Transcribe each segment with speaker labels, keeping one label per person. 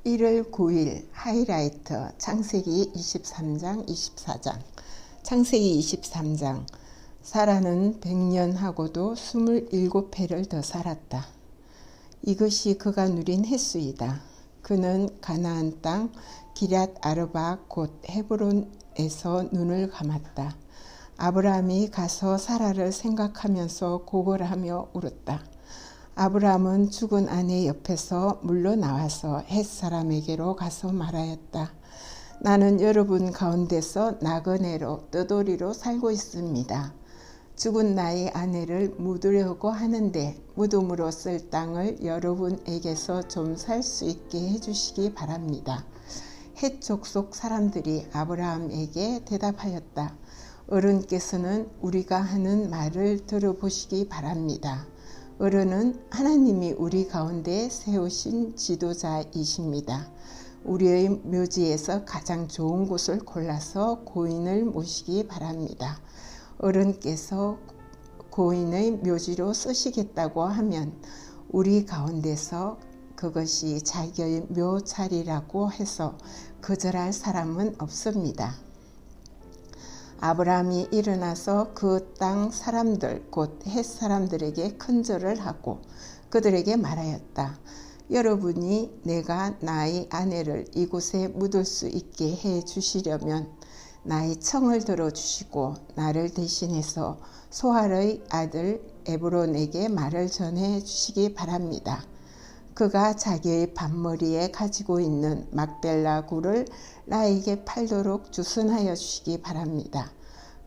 Speaker 1: (1월 9일) 하이라이트 창세기 23장 24장. 창세기 23장. 사라는 100년하고도 27해를 더 살았다. 이것이 그가 누린 횟수이다. 그는 가나안 땅 기럇 아르바 곧 헤브론에서 눈을 감았다. 아브라함이 가서 사라를 생각하면서 고걸하며 울었다. 아브라함은 죽은 아내 옆에서 물러나와서 헷사람에게로 가서 말하였다. 나는 여러분 가운데서 나그네로 떠돌이로 살고 있습니다. 죽은 나의 아내를 묻으려고 하는데 무덤으로 쓸 땅을 여러분에게서 좀 살 수 있게 해주시기 바랍니다. 헷 족속 사람들이 아브라함에게 대답하였다. 어른께서는 우리가 하는 말을 들어보시기 바랍니다. 어른은 하나님이 우리 가운데 세우신 지도자이십니다. 우리의 묘지에서 가장 좋은 곳을 골라서 고인을 모시기 바랍니다. 어른께서 고인의 묘지로 쓰시겠다고 하면 우리 가운데서 그것이 자기의 묘자리라고 해서 거절할 사람은 없습니다. 아브라함이 일어나서 그 땅 사람들 곧 헷 사람들에게 큰절을 하고 그들에게 말하였다. 여러분이 내가 나의 아내를 이곳에 묻을 수 있게 해 주시려면 나의 청을 들어주시고 나를 대신해서 소할의 아들 에브론에게 말을 전해 주시기 바랍니다. 그가 자기의 밭머리에 가지고 있는 막벨라 굴을 나에게 팔도록 주선하여 주시기 바랍니다.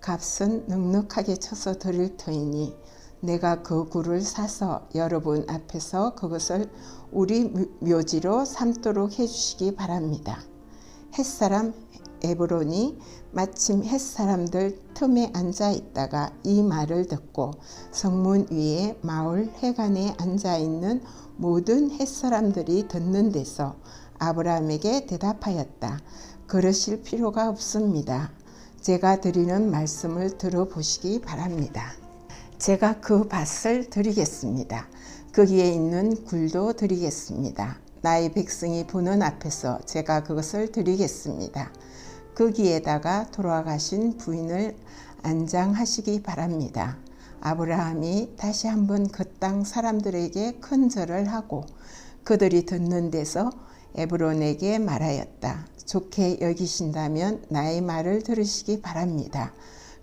Speaker 1: 값은 넉넉하게 쳐서 드릴 터이니 내가 그 굴을 사서 여러분 앞에서 그것을 우리 묘지로 삼도록 해주시기 바랍니다. 헷사람 에브론이 마침 헷사람들 틈에 앉아 있다가 이 말을 듣고 성문 위에 마을 회관에 앉아 있는 모든 헷사람들이 듣는 데서 아브라함에게 대답하였다. 그러실 필요가 없습니다. 제가 드리는 말씀을 들어보시기 바랍니다. 제가 그 밭을 드리겠습니다. 거기에 있는 굴도 드리겠습니다. 나의 백성이 보는 앞에서 제가 그것을 드리겠습니다. 거기에다가 돌아가신 부인을 안장하시기 바랍니다. 아브라함이 다시 한번 그 땅 사람들에게 큰절을 하고 그들이 듣는 데서 에브론에게 말하였다. 좋게 여기신다면 나의 말을 들으시기 바랍니다.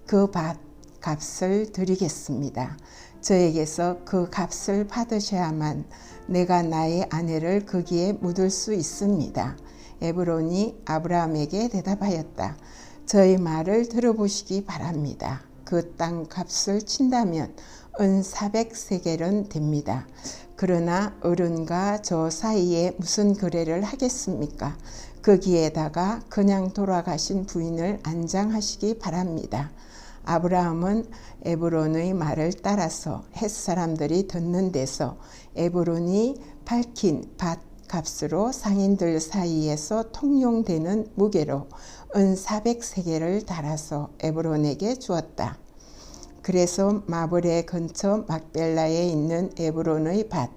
Speaker 1: 그 밭 값을 드리겠습니다. 저에게서 그 값을 받으셔야만 내가 나의 아내를 거기에 묻을 수 있습니다. 에브론이 아브라함에게 대답하였다. 저의 말을 들어보시기 바랍니다. 그 땅 값을 친다면 은 400세겔은 됩니다. 그러나 어른과 저 사이에 무슨 거래를 하겠습니까? 거기에다가 그냥 돌아가신 부인을 안장하시기 바랍니다. 아브라함은 에브론의 말을 따라서 헷사람들이 듣는 데서 에브론이 밝힌 밭 값으로 상인들 사이에서 통용되는 무게로 은 400세겔을 달아서 에브론에게 주었다. 그래서 마브레 근처 막벨라에 있는 에브론의 밭,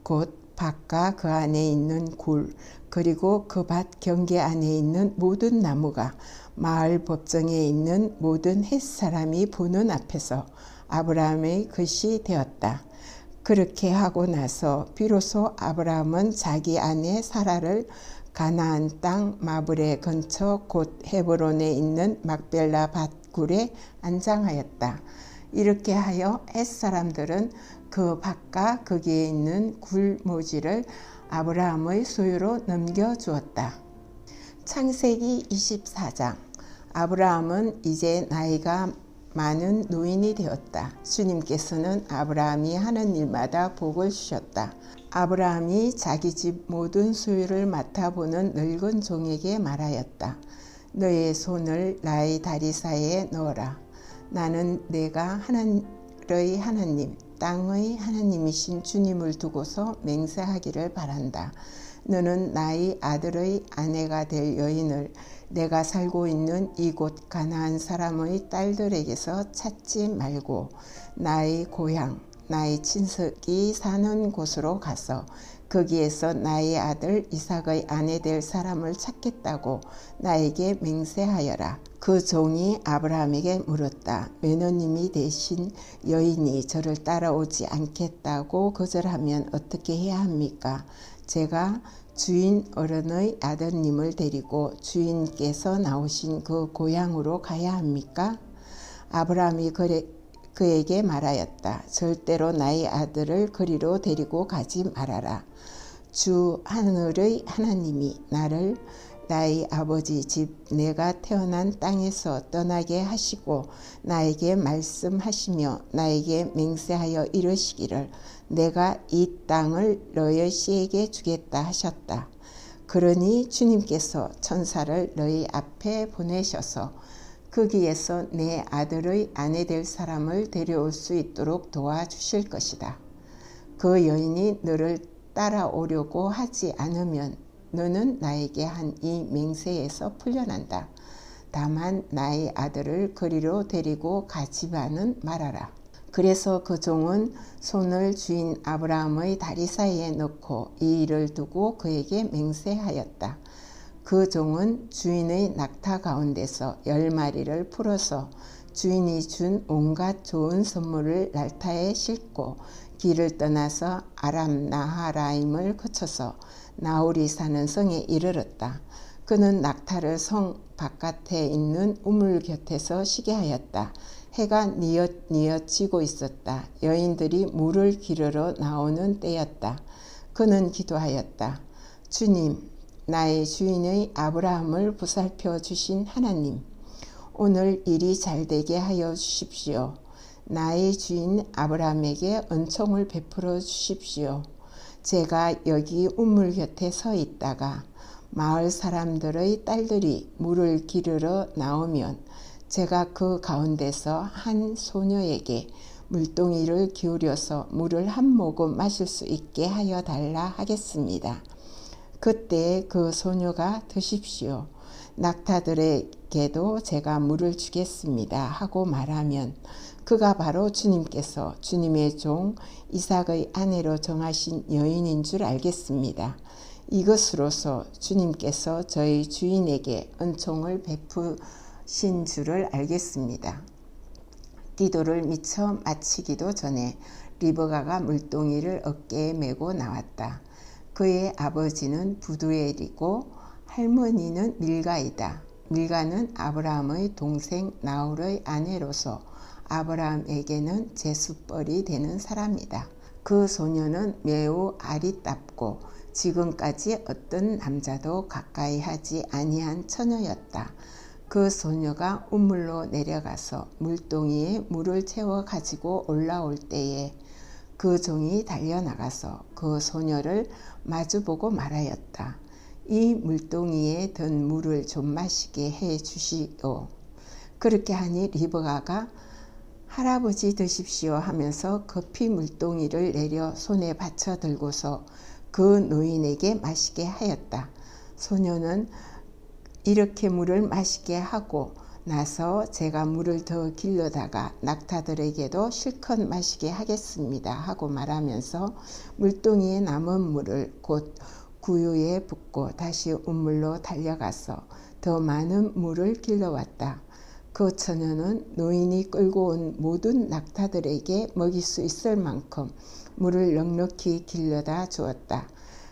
Speaker 1: 곧 밭과 그 안에 있는 굴, 그리고 그 밭 경계 안에 있는 모든 나무가 마을 법정에 있는 모든 헷사람이 보는 앞에서 아브라함의 것이 되었다. 그렇게 하고 나서 비로소 아브라함은 자기 아내 사라를 가나안 땅 마브레 근처 곧 헤브론에 있는 막벨라 밭굴에 안장하였다. 이렇게 하여 헷사람들은 그 밭과 거기에 있는 굴모지를 아브라함의 소유로 넘겨주었다. 창세기 24장. 아브라함은 이제 나이가 많은 노인이 되었다. 주님께서는 아브라함이 하는 일마다 복을 주셨다. 아브라함이 자기 집 모든 소유를 맡아보는 늙은 종에게 말하였다. 너의 손을 나의 다리 사이에 넣어라. 나는 내가 하늘의 하나님 땅의 하나님이신 주님을 두고서 맹세하기를 바란다. 너는 나의 아들의 아내가 될 여인을 내가 살고 있는 이곳 가나안 사람의 딸들에게서 찾지 말고 나의 고향, 나의 친척이 사는 곳으로 가서 거기에서 나의 아들 이삭의 아내 될 사람을 찾겠다고 나에게 맹세하여라. 그 종이 아브라함에게 물었다. 며느님이 되신 여인이 저를 따라오지 않겠다고 거절하면 어떻게 해야 합니까? 제가 주인 어른의 아드님을 데리고 주인께서 나오신 그 고향으로 가야 합니까? 아브라함이 그에게 말하였다. 절대로 나의 아들을 그리로 데리고 가지 말아라. 주 하늘의 하나님이 나를 나의 아버지 집 내가 태어난 땅에서 떠나게 하시고 나에게 말씀하시며 나에게 맹세하여 이르시기를 내가 이 땅을 너의 씨에게 주겠다 하셨다. 그러니 주님께서 천사를 너희 앞에 보내셔서 거기에서 내 아들의 아내 될 사람을 데려올 수 있도록 도와주실 것이다. 그 여인이 너를 따라오려고 하지 않으면 너는 나에게 한 이 맹세에서 풀려난다. 다만 나의 아들을 그리로 데리고 가지만은 말아라. 그래서 그 종은 손을 주인 아브라함의 다리 사이에 넣고 이 일을 두고 그에게 맹세하였다. 그 종은 주인의 낙타 가운데서 10마리를 풀어서 주인이 준 온갖 좋은 선물을 낙타에 싣고 길을 떠나서 아람 나하라임을 거쳐서 나홀이 사는 성에 이르렀다. 그는 낙타를 성 바깥에 있는 우물 곁에서 쉬게 하였다. 해가 뉘엿뉘엿 지고 있었다. 여인들이 물을 기르러 나오는 때였다. 그는 기도하였다. 주님, 나의 주인의 아브라함을 보살펴 주신 하나님, 오늘 일이 잘되게 하여 주십시오. 나의 주인 아브라함에게 은총을 베풀어 주십시오. 제가 여기 우물 곁에 서 있다가 마을 사람들의 딸들이 물을 기르러 나오면 제가 그 가운데서 한 소녀에게 물동이를 기울여서 물을 한 모금 마실 수 있게 하여 달라 하겠습니다. 그때 그 소녀가 드십시오. 낙타들에게도 제가 물을 주겠습니다 하고 말하면 그가 바로 주님께서 주님의 종 이삭의 아내로 정하신 여인인 줄 알겠습니다. 이것으로서 주님께서 저희 주인에게 은총을 베푸신 줄을 알겠습니다. 기도를 미처 마치기도 전에 리브가가 물동이를 어깨에 메고 나왔다. 그의 아버지는 부두엘이고 할머니는 밀가이다. 밀가는 아브라함의 동생 나홀의 아내로서 아브라함에게는 제수뻘이 되는 사람이다. 그 소녀는 매우 아리답고 지금까지 어떤 남자도 가까이 하지 아니한 처녀였다. 그 소녀가 우물로 내려가서 물동이에 물을 채워 가지고 올라올 때에 그 종이 달려나가서 그 소녀를 마주보고 말하였다. 이 물동이에 든 물을 좀 마시게 해 주시오. 그렇게 하니 리브가가 할아버지 드십시오 하면서 급히 물동이를 내려 손에 받쳐 들고서 그 노인에게 마시게 하였다. 소녀는 이렇게 물을 마시게 하고 나서 제가 물을 더 길러다가 낙타들에게도 실컷 마시게 하겠습니다 하고 말하면서 물동이에 남은 물을 곧 구유에 붓고 다시 우물로 달려가서 더 많은 물을 길러왔다. 그 처녀는 노인이 끌고 온 모든 낙타들에게 먹일 수 있을 만큼 물을 넉넉히 길러다 주었다.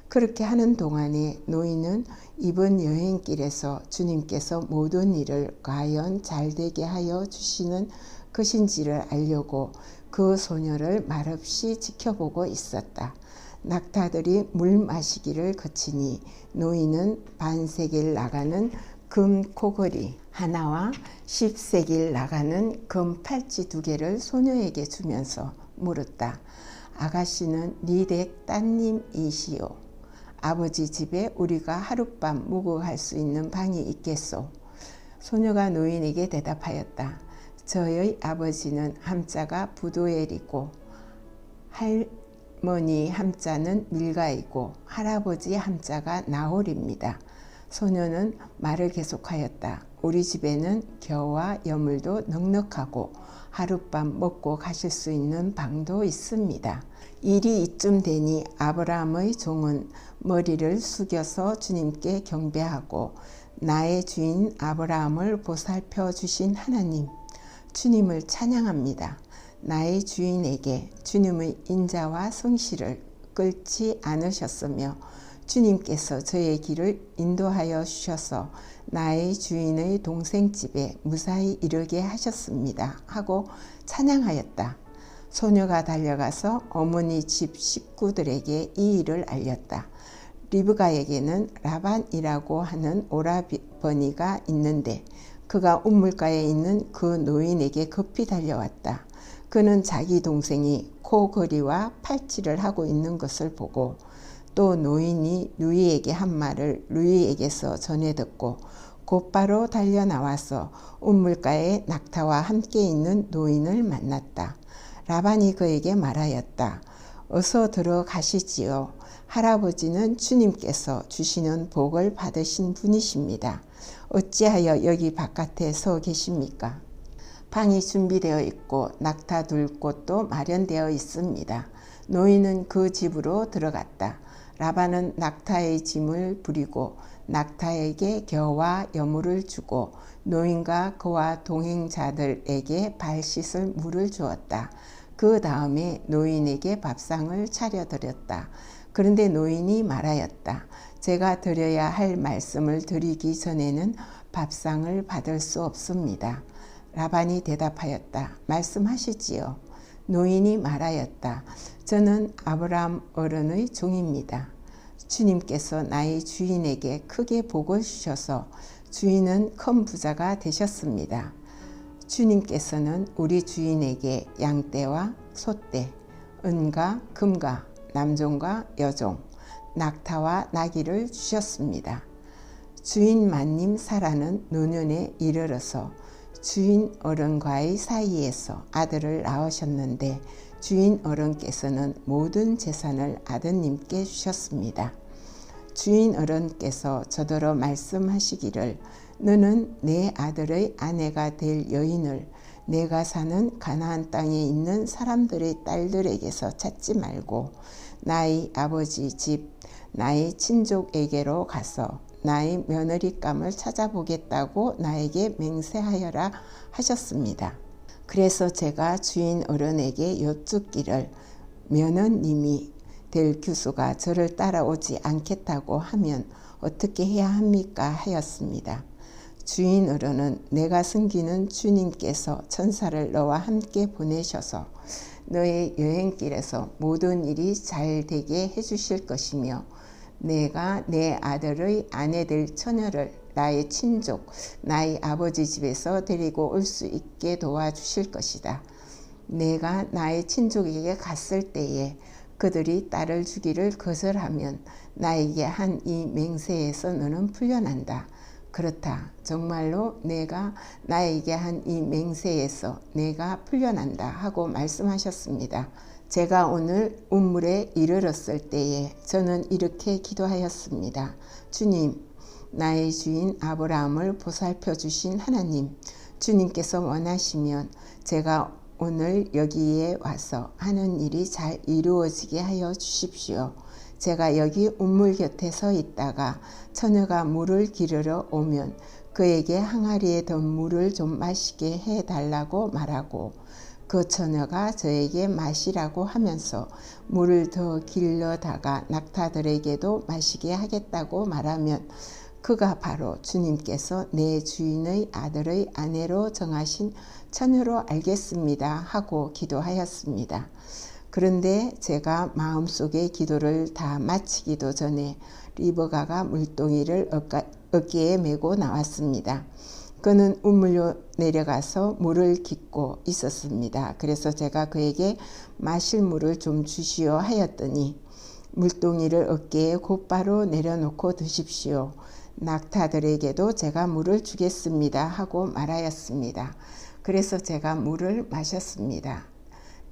Speaker 1: 그렇게 하는 동안에 노인은 이번 여행길에서 주님께서 모든 일을 과연 잘되게 하여 주시는 것인지를 알려고 그 소녀를 말없이 지켜보고 있었다. 낙타들이 물 마시기를 그치니 노인은 반세겔 나가는 금 코걸이 하나와 10세겔 나가는 금 팔찌 2개를 소녀에게 주면서 물었다. 아가씨는 네 댁 따님이시오. 아버지 집에 우리가 하룻밤 묵어갈 수 있는 방이 있겠소. 소녀가 노인에게 대답하였다. 저의 아버지는 함자가 부두엘이고 할머니 함자는 밀가이고 할아버지 함자가 나홀입니다. 소녀는 말을 계속하였다. 우리 집에는 겨와 여물도 넉넉하고 하룻밤 먹고 가실 수 있는 방도 있습니다. 일이 이쯤 되니 아브라함의 종은 머리를 숙여서 주님께 경배하고 나의 주인 아브라함을 보살펴 주신 하나님, 주님을 찬양합니다. 나의 주인에게 주님의 인자와 성실을 끌지 않으셨으며 주님께서 저의 길을 인도하여 주셔서 나의 주인의 동생 집에 무사히 이르게 하셨습니다. 하고 찬양하였다. 소녀가 달려가서 어머니 집 식구들에게 이 일을 알렸다. 리브가에게는 라반이라고 하는 오라버니가 있는데 그가 우물가에 있는 그 노인에게 급히 달려왔다. 그는 자기 동생이 코걸이와 팔찌를 하고 있는 것을 보고 또 노인이 누이에게 한 말을 누이에게서 전해 듣고 곧바로 달려나와서 우물가에 낙타와 함께 있는 노인을 만났다. 라반이 그에게 말하였다. 어서 들어가시지요. 할아버지는 주님께서 주시는 복을 받으신 분이십니다. 어찌하여 여기 바깥에 서 계십니까? 방이 준비되어 있고 낙타 둘 곳도 마련되어 있습니다. 노인은 그 집으로 들어갔다. 라반은 낙타의 짐을 부리고 낙타에게 겨와 여물을 주고 노인과 그와 동행자들에게 발 씻을 물을 주었다. 그 다음에 노인에게 밥상을 차려드렸다. 그런데 노인이 말하였다. 제가 드려야 할 말씀을 드리기 전에는 밥상을 받을 수 없습니다. 라반이 대답하였다. 말씀하시지요. 노인이 말하였다. 저는 아브라함 어른의 종입니다. 주님께서 나의 주인에게 크게 복을 주셔서 주인은 큰 부자가 되셨습니다. 주님께서는 우리 주인에게 양떼와 소떼, 은과 금과 남종과 여종, 낙타와 나귀를 주셨습니다. 주인 만님 사라는 노년에 이르러서 주인 어른과의 사이에서 아들을 낳으셨는데 주인 어른께서는 모든 재산을 아드님께 주셨습니다. 주인 어른께서 저더러 말씀하시기를 너는 내 아들의 아내가 될 여인을 내가 사는 가나안 땅에 있는 사람들의 딸들에게서 찾지 말고 나의 아버지 집 나의 친족에게로 가서 나의 며느리감을 찾아보겠다고 나에게 맹세하여라 하셨습니다. 그래서 제가 주인 어른에게 여쭙기를 며느님이 될 교수가 저를 따라오지 않겠다고 하면 어떻게 해야 합니까 하였습니다. 주인 어른은 내가 섬기는 주님께서 천사를 너와 함께 보내셔서 너의 여행길에서 모든 일이 잘 되게 해주실 것이며 내가 내 아들의 아내 될 처녀를 나의 친족, 나의 아버지 집에서 데리고 올 수 있게 도와주실 것이다. 내가 나의 친족에게 갔을 때에 그들이 딸을 주기를 거절하면 나에게 한 이 맹세에서 너는 풀려난다. 그렇다. 정말로 내가 나에게 한 이 맹세에서 내가 풀려난다 하고 말씀하셨습니다. 제가 오늘 우물에 이르렀을 때에 저는 이렇게 기도하였습니다. 주님, 나의 주인 아브라함을 보살펴 주신 하나님, 주님께서 원하시면 제가 오늘 여기에 와서 하는 일이 잘 이루어지게 하여 주십시오. 제가 여기 우물 곁에 서 있다가 처녀가 물을 기르러 오면 그에게 항아리에 던 물을 좀 마시게 해달라고 말하고 그 처녀가 저에게 마시라고 하면서 물을 더 길러다가 낙타들에게도 마시게 하겠다고 말하면 그가 바로 주님께서 내 주인의 아들의 아내로 정하신 처녀로 알겠습니다 하고 기도하였습니다. 그런데 제가 마음속의 기도를 다 마치기도 전에 리브가가 물동이를 어깨에 메고 나왔습니다. 그는 우물로 내려가서 물을 깃고 있었습니다. 그래서 제가 그에게 마실 물을 좀 주시오 하였더니 물동이를 어깨에 곧바로 내려놓고 드십시오. 낙타들에게도 제가 물을 주겠습니다 하고 말하였습니다. 그래서 제가 물을 마셨습니다.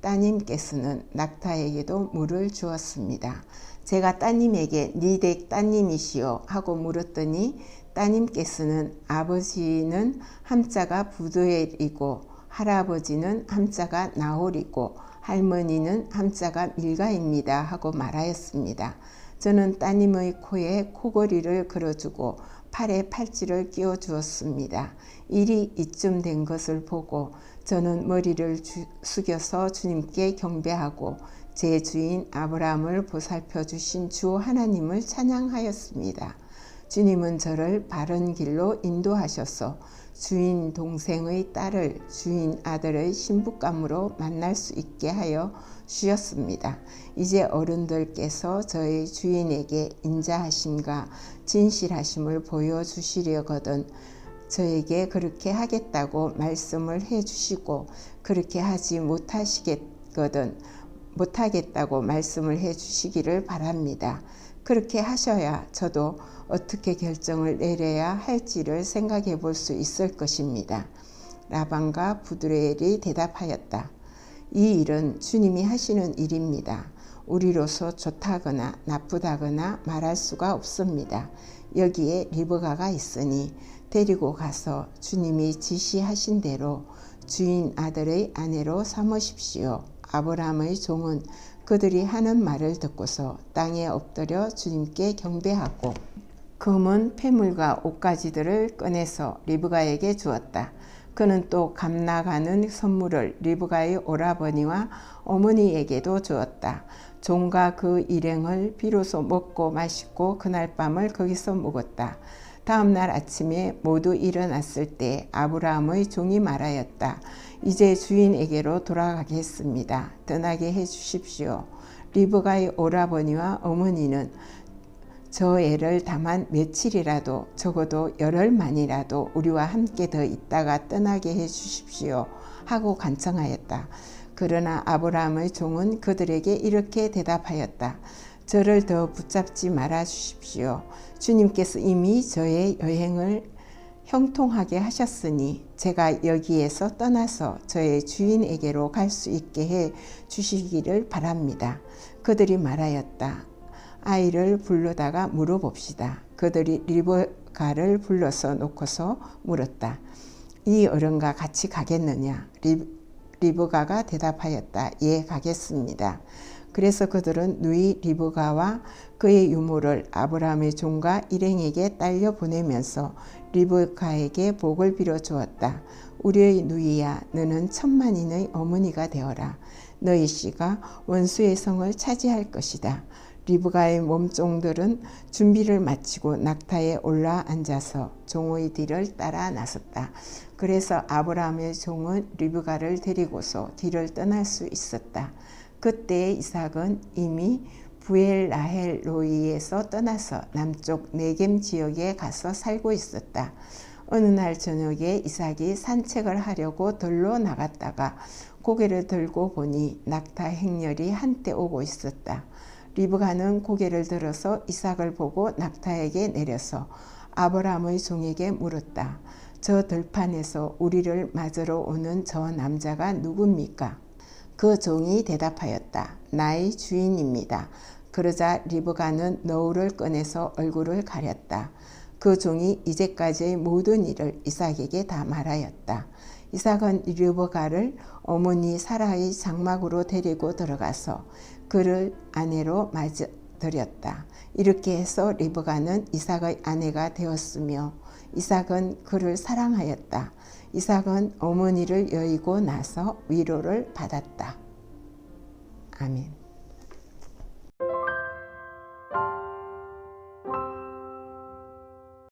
Speaker 1: 따님께서는 낙타에게도 물을 주었습니다. 제가 따님에게 네 댁 따님이시오 하고 물었더니 따님께서는 아버지는 함자가 부두엘이고 할아버지는 함자가 나홀이고 할머니는 함자가 밀가입니다 하고 말하였습니다. 저는 따님의 코에 코걸이를 걸어주고 팔에 팔찌를 끼워 주었습니다. 일이 이쯤 된 것을 보고 저는 머리를 숙여서 주님께 경배하고 제 주인 아브라함을 보살펴 주신 주 하나님을 찬양하였습니다. 주님은 저를 바른 길로 인도하셔서 주인 동생의 딸을 주인 아들의 신부감으로 만날 수 있게 하여 주셨습니다. 이제 어른들께서 저의 주인에게 인자하심과 진실하심을 보여주시려거든 저에게 그렇게 하겠다고 말씀을 해주시고 그렇게 하지 못하겠다고 말씀을 해주시기를 바랍니다. 그렇게 하셔야 저도 어떻게 결정을 내려야 할지를 생각해 볼 수 있을 것입니다. 라반과 부두엘이 대답하였다. 이 일은 주님이 하시는 일입니다. 우리로서 좋다거나 나쁘다거나 말할 수가 없습니다. 여기에 리브가가 있으니 데리고 가서 주님이 지시하신 대로 주인 아들의 아내로 삼으십시오. 아브라함의 종은 그들이 하는 말을 듣고서 땅에 엎드려 주님께 경배하고 검은 폐물과 옷가지들을 꺼내서 리브가에게 주었다. 그는 또 값나가는 선물을 리브가의 오라버니와 어머니에게도 주었다. 종과 그 일행을 비로소 먹고 마시고 그날 밤을 거기서 묵었다. 다음 날 아침에 모두 일어났을 때 아브라함의 종이 말하였다. 이제 주인에게로 돌아가겠습니다. 떠나게 해주십시오. 리브가의 오라버니와 어머니는 저 애를 다만 며칠이라도 적어도 열흘만이라도 우리와 함께 더 있다가 떠나게 해주십시오 하고 간청하였다. 그러나 아브라함의 종은 그들에게 이렇게 대답하였다. 저를 더 붙잡지 말아 주십시오. 주님께서 이미 저의 여행을 형통하게 하셨으니 제가 여기에서 떠나서 저의 주인에게로 갈 수 있게 해 주시기를 바랍니다. 그들이 말하였다. 아이를 불러다가 물어봅시다. 그들이 리브가를 불러서 놓고서 물었다. 이 어른과 같이 가겠느냐? 리브가가 대답하였다. 예, 가겠습니다. 그래서 그들은 누이 리브가와 그의 유모를 아브라함의 종과 일행에게 딸려 보내면서 리브가에게 복을 빌어 주었다. 우리의 누이야, 너는 천만인의 어머니가 되어라. 너희 씨가 원수의 성을 차지할 것이다. 리브가의 몸종들은 준비를 마치고 낙타에 올라 앉아서 종의 뒤를 따라 나섰다. 그래서 아브라함의 종은 리브가를 데리고서 뒤를 떠날 수 있었다. 그때 이삭은 이미 부엘라헬 로이에서 떠나서 남쪽 네겜 지역에 가서 살고 있었다. 어느 날 저녁에 이삭이 산책을 하려고 들로 나갔다가 고개를 들고 보니 낙타 행렬이 한때 오고 있었다. 리브가는 고개를 들어서 이삭을 보고 낙타에게 내려서 아브라함의 종에게 물었다. 저 들판에서 우리를 맞으러 오는 저 남자가 누굽니까? 그 종이 대답하였다. 나의 주인입니다. 그러자 리브가는 너울을 꺼내서 얼굴을 가렸다. 그 종이 이제까지의 모든 일을 이삭에게 다 말하였다. 이삭은 리브가를 어머니 사라의 장막으로 데리고 들어가서 그를 아내로 맞이들였다. 이렇게 해서 리브가는 이삭의 아내가 되었으며 이삭은 그를 사랑하였다. 이삭은 어머니를 여의고 나서 위로를 받았다. 아멘.